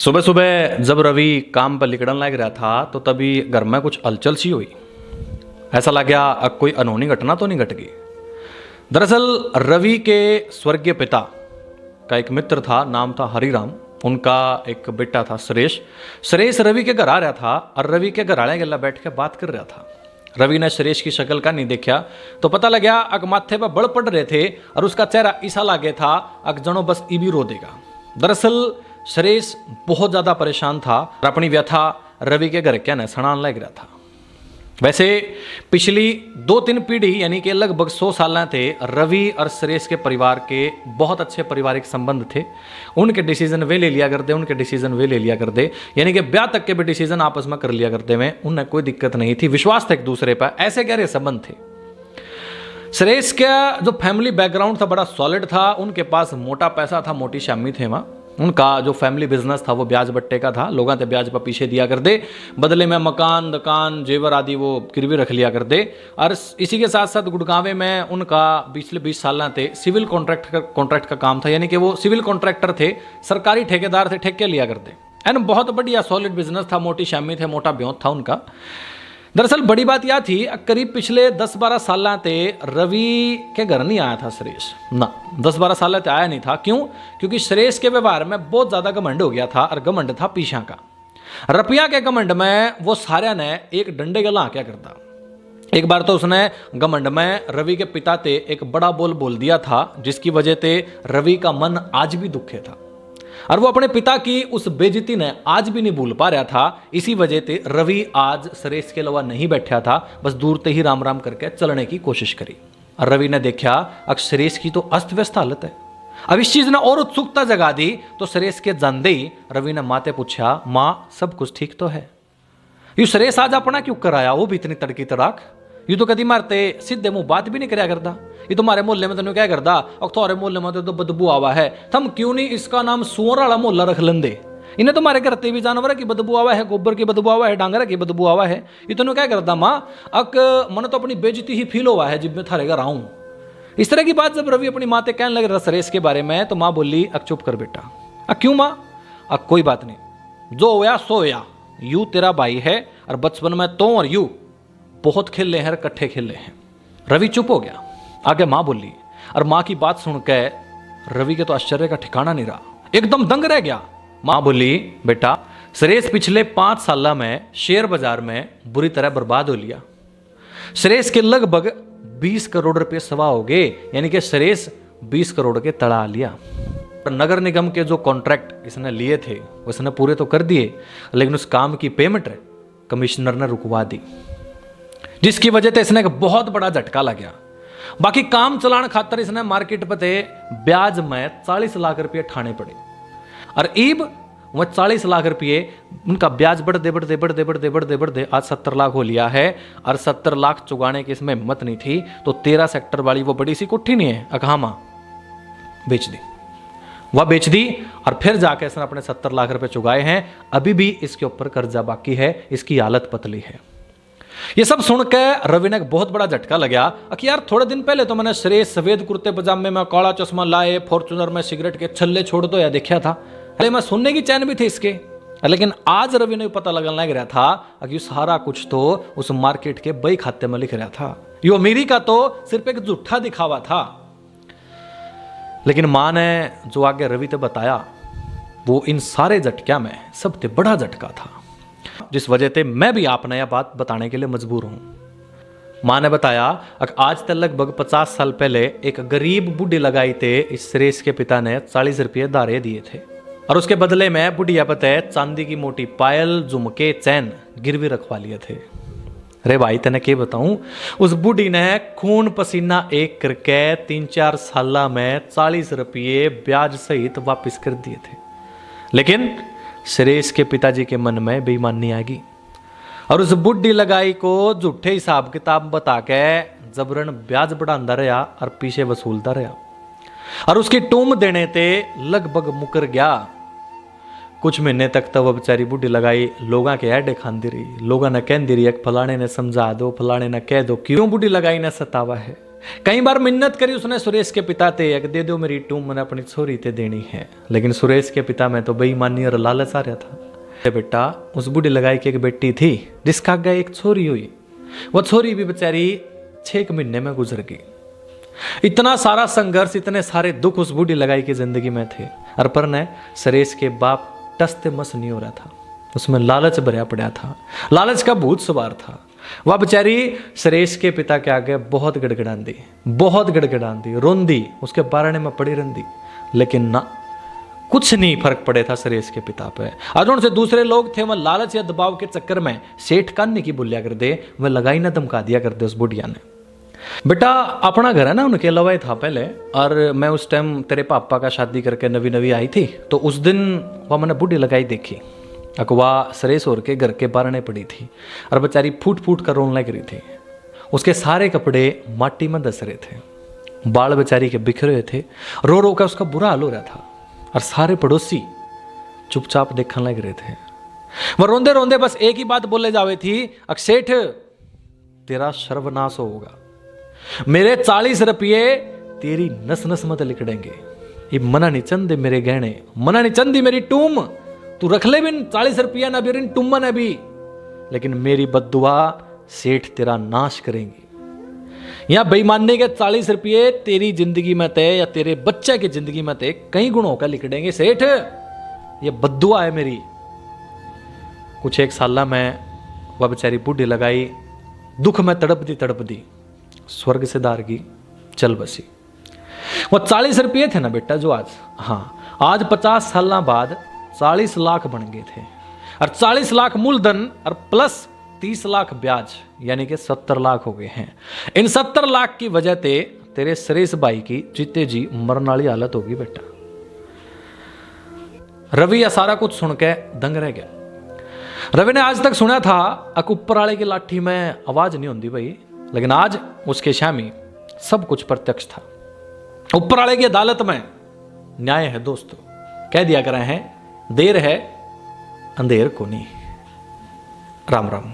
सुबह सुबह जब रवि काम पर निकलने लग रहा था तो तभी घर में कुछ हलचल सी हुई। ऐसा लग गया अब कोई अनहोनी घटना तो नहीं घट गई। दरअसल रवि के स्वर्गीय पिता का एक मित्र था, नाम था हरिराम। उनका एक बेटा था सुरेश। सुरेश रवि के घर आ रहा था और रवि के घर आने गला बैठ के बात कर रहा था। रवि ने सुरेश की शक्ल का नहीं देखा तो पता लग गया अग माथे पर बड़ पड़ रहे थे और उसका चेहरा ऐसा लागे था अग जनो बस इबी रो देगा। दरअसल सुरेश बहुत ज़्यादा परेशान था और अपनी व्यथा रवि के घर क्या न सड़ान लग रहा था। वैसे पिछली 2-3 पीढ़ी यानी कि लगभग 100 साल थे रवि और सुरेश के परिवार के बहुत अच्छे पारिवारिक संबंध थे। उनके डिसीजन वे ले लिया करते, उनके डिसीजन वे ले लिया करते, यानी कि ब्याह तक के भी डिसीजन आपस में कर लिया करते में उन्हें कोई दिक्कत नहीं थी। विश्वास था एक दूसरे पर, ऐसे गहरे संबंध थे। सुरेश का जो फैमिली बैकग्राउंड था बड़ा सॉलिड था। उनके पास मोटा पैसा था, मोटी शामी थे वहाँ। उनका जो फैमिली बिजनेस था वो ब्याज बट्टे का था। लोगों से ब्याज पर पीछे दिया कर दे, बदले में मकान दुकान जेवर आदि वो गिरवी रख लिया कर दे। और इसी के साथ साथ गुड़गांवे में उनका पिछले 20 साल थे सिविल कॉन्ट्रैक्ट का काम था, यानी कि वो सिविल कॉन्ट्रैक्टर थे, सरकारी ठेकेदार थे, ठेके लिया करते। एंड बहुत बढ़िया सॉलिड बिजनेस था, मोटी शामी थे, मोटा ब्योत था उनका। दरअसल बड़ी बात यह थी करीब पिछले 10-12 साल थे रवि के घर नहीं आया था सुरेश ना। 10-12 साल ते आया नहीं था। क्यों? क्योंकि सुरेश के व्यवहार में बहुत ज़्यादा घमंड हो गया था और घमंड था पीछा का। रुपया के घमंड में वो सारे ने एक डंडे गला क्या करता। एक बार तो उसने घमंड में रवि के पिता ते एक बड़ा बोल दिया था जिसकी वजह से रवि का मन आज भी दुखे था और वो अपने पिता की उस बेइज्जती ने आज भी नहीं भूल पा रहा था। इसी वजह से रवि आज सुरेश के अलावा नहीं बैठा था, बस दूर से ही राम राम करके चलने की कोशिश करी। और रवि ने देखा अब सुरेश की तो अस्त व्यस्त हालत है। अब इस चीज ने और उत्सुकता जगा दी तो सुरेश के जानते ही रवि ने माँ से पूछा, माँ सब कुछ ठीक तो है? यू सुरेश आज अपना क्यों कराया, वो भी इतनी तड़की तड़ाक? यू तो कभी मारते सीधे मुंह बात भी नहीं कराया करता। ये तुम्हारे मोहल्ले में तेन क्या करता और तुम्हारे मोहल्ले में तो बदबू आवा है, थम क्यों नहीं इसका नाम सुअर वाला मोहल्ला रख लेंदे? इन्हें तुम्हारे करते भी जानवर की बदबू आवा है, गोबर की बदबू आवा है, डांगर की बदबू आवा है। ये तेन क्या करता माँ? अक मन तो अपनी बेइज्जती ही फील हुआ है जब मैं थारे घर आऊं। इस तरह की बात जब रवि अपनी माँ से कहने लग रहा सुरेश के बारे में तो माँ बोली, अक चुप कर बेटा। क्यों माँ? कोई बात नहीं, जो होया सो होया। यू तेरा भाई है और बचपन में तो और यू बहुत खेले हैं, इकट्ठे खेले हैं। रवि चुप हो गया। आगे माँ बोली और माँ की बात सुनकर रवि के तो आश्चर्य का ठिकाना नहीं रहा, एकदम दंग रह गया। माँ बोली, बेटा सुरेश पिछले 5 साल में शेयर बाजार में बुरी तरह बर्बाद हो लिया। सुरेश के लगभग 20 करोड़ रुपए सवा हो गए, यानी कि सुरेश 20 करोड़ के तड़ा लिया। नगर निगम के जो कॉन्ट्रैक्ट इसने लिए थे उसने पूरे तो कर दिए, लेकिन उस काम की पेमेंट कमिश्नर ने रुकवा दी, जिसकी वजह से इसने एक बहुत बड़ा झटका लग गया। बाकी काम चलाने खातर इसने मार्केट पर थे ब्याज में 40 लाख रुपये ठाने पड़े और ईब वह 40 लाख रुपये उनका ब्याज बढ़ते आज 70 लाख हो लिया है। और 70 लाख चुगाने की इसमें हिम्मत नहीं थी तो 13 सेक्टर वाली वो बड़ी सी कोठी नहीं है अकहामा बेच दी। वह बेच दी और फिर जाके इसने अपने 70 लाख रुपए चुगाए हैं। अभी भी इसके ऊपर कर्जा बाकी है, इसकी हालत पतली है। ये सब सुनकर रवि ने एक बहुत बड़ा झटका लगा कि यार थोड़े दिन पहले तो मैंने सुरेश सफेद कुर्ते पजामे में काला चश्मा लाए फॉर्चूनर में सिगरेट के छल्ले छोड़ दो या देखा था, अरे मैं सुनने की चैन भी थे इसके। लेकिन आज रवि ने पता लगने लग रहा था कि सारा कुछ तो उस मार्केट के बही खाते में लिख रहा था। यो अमीरी का तो सिर्फ एक झूठा दिखावा था। लेकिन मां ने जो आगे रवि ने बताया वो इन सारे झटकिया में सबसे बड़ा झटका था, जिस वजह से मैं भी आपने यह बात बताने के लिए मजबूर हूं। मां ने बताया आज तक लगभग 50 साल पहले एक गरीब बुढ़ी लगाई थे इस सुरेश के पिता ने 40 रुपये दारे दिए थे और उसके बदले में बुढ़िया पते चांदी की मोटी पायल झुमके चैन गिरवी रखवा लिए थे। अरे भाई तेने क्या बताऊं, उस बुढ़ी ने खून पसीना एक करके 3-4 साल में 40 रुपये ब्याज सहित वापिस कर दिए थे। लेकिन सुरेश के पिताजी के मन में बेईमानी आ गई और उस बुढ़ी लगाई को झूठे हिसाब किताब बता के जबरन ब्याज बढ़ाता रहा और पीछे वसूलता रहा और उसकी टूम देने ते लगभग मुकर गया। कुछ महीने तक तो वह बेचारी बुढ़ी लगाई लोगों के ऐडे खाती रही। लोगों ने कहती रही फलाने ने समझा दो, फलाने ने कह दो क्यों बुढ़ी लगाई ने सतावा है। कई बार मिन्नत करी उसने सुरेश के पिता ते एक दे दो मेरी टूम, मैंने अपनी छोरी ते देनी है। लेकिन सुरेश के पिता में तो बेईमानी और लालच आ रहा था। बेटा उस बूढ़ी लगाई की एक बेटी थी जिसका आगे एक छोरी हुई, वो छोरी भी बेचारी 6 महीने में गुजर गई। इतना सारा संघर्ष, इतने सारे दुख उस बूढ़ी लगाई की जिंदगी में थे। और पर ने सुरेश के बाप टसते मस नहीं हो रहा था, उसमें लालच भरया पड़ा था, लालच का भूत सवार था। वह बेचारी सुरेश के पिता के आगे बहुत गड़गड़ांदी, बहुत गड़गड़ांदी, रोंदी, उसके बारणे में पड़ी रंदी। लेकिन ना कुछ नहीं फर्क पड़े था सुरेश के पिता पे। और उनसे दूसरे लोग थे, वह लालच या दबाव के चक्कर में सेठ कान्नी की बोलिया कर दे, वह लगाई ना धमका दिया कर दे उस बुढ़िया ने। बेटा अपना घर है ना उनके लवाई था पहले, और मैं उस टाइम तेरे पापा का शादी करके नवी नवी आई थी, तो उस दिन वह मैंने बूढ़ी लगाई देखी। अकवा सुरेश और के घर के बारणे पड़ी थी और बेचारी फूट फूट कर रोने लग रही थी। उसके सारे कपड़े माटी में धस रहे थे, बाल बेचारी के बिखरे हुए थे, रो रो कर उसका बुरा हाल हो रहा था। और सारे पड़ोसी चुपचाप देखने लग रहे थे। वह रोंदे रोंदे बस एक ही बात बोले जावे थी, अक्षेठ तेरा सर्वनाश होगा, मेरे 40 रुपये तेरी नस नस मत लिखड़ेंगे। ये मना नहीं चंदे मेरे गहने, मना नहीं चंदी मेरी टूम, तू रख ले बिन 40 रुपया ना भी टुम्मा ने भी, लेकिन मेरी बद्दुआ सेठ तेरा नाश करेंगी। यहां बेईमानी के 40 रुपये तेरी जिंदगी में थे या तेरे बच्चे की जिंदगी में थे कई गुणों का लिखड़ेंगे सेठ, ये बद्दुआ है मेरी। कुछ एक साल में वह बेचारी बूढ़ी लगाई दुख में तड़प दी स्वर्ग से दारगी चल बसी। वो 40 रुपये थे ना बेटा जो आज, हाँ आज 50 साल बाद 40 लाख बन गए थे। और 40 लाख मूलधन और प्लस 30 लाख ब्याज, यानी कि 70 लाख हो गए हैं। इन 70 लाख की वजह से तेरे सुरेश भाई की जीते जी मरने वाली हालत होगी बेटा। रवि यह सारा कुछ सुन के दंग रह गया। रवि ने आज तक सुना था अक ऊपर वाले की लाठी में आवाज नहीं होती भाई, लेकिन आज उसके शामी सब कुछ प्रत्यक्ष था। ऊपर वाले की अदालत में न्याय है दोस्तों, कह दिया कर रहे हैं देर है अंधेर को नहीं। राम राम।